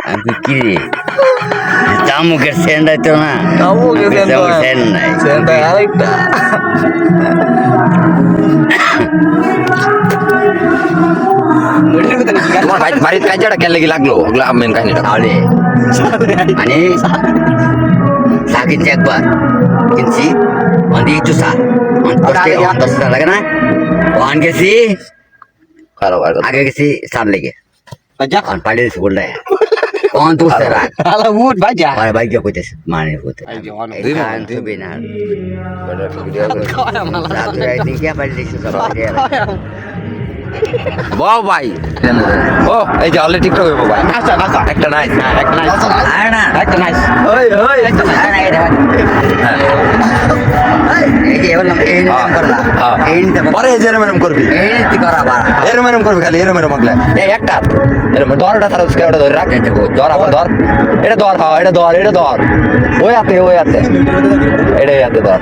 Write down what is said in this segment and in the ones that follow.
আমি কি রে চামুকের সেন্ড তো না চামুকের সেন্ড তো না। সেন্ড নাই সেন্ড আরেকটা তোমার বাড়ির কাজটা কেন লেগে লাগলো ওগুলো মেন কাহিনীটা তাহলে মানে সাকিন একবার কিনছি অন্দি একটু সা দশ টাকা লাগে না ওখান গেছি খারাপ আর আগে গেছি সার লেগে বাজা ওখান পালিয়ে দিয়েছি বললে কোন তো রাখ আলা উঠ বাজা আর বাইক কইতেছে মানে হতে দুই মিনিট, দুই তুমি না বাহ ভাই ও এই যে অলরেডি টিকটক হইব ভাই নাচা নাচা একটা নাই একটা নাইস একটা নাইস ওই ওই একটা নাই পরে এরম এরম করবি এরম এরম করবি খালি এরম এরম আগলে এই একটা এরম দরটা তার উসকে ওটা ধরে রাখ ধর আবার ধর এটা ধর হ্যাঁ এটা ধর ওই হাতে এটাই হাতে ধর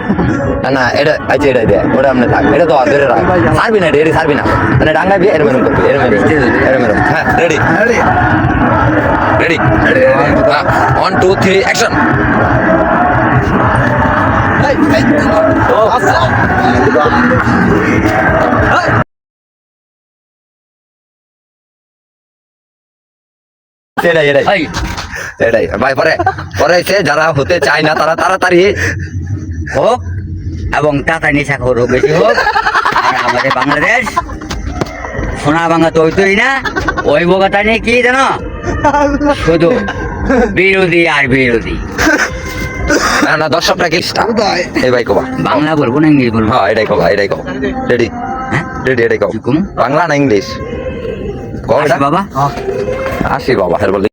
না এটা আচ্ছা এটা দে ওটা আমনে থাক এটা ধরে রাখ ছাড়বি না এটা ছাড়বি না মানে ডাঙ্গাবি এরম এরম করবি এরম হ্যাঁ রেডি রেডি 1 2 3 অ্যাকশন এটাই ভাই পরে এসে যারা হতে চায় না তারা তাড়াতাড়ি হোক এবং টাকা নেশা হোক বেশি হোক আর আমাদের বাংলাদেশ সোনা ভাঙা তৈতই না ওই বোকাটা নিয়ে কি জানো শুধু বিরোধী আর বিরোধী না দর্শকরা কি এই ভাই কবা বাংলা বলবো না ইংলিশ বলবো হ্যাঁ এটাই কবা রেডি হ্যাঁ রেডি এটাই কব কি কম? বাংলা না ইংলিশ কব বাবা আসি বাবা হের বলি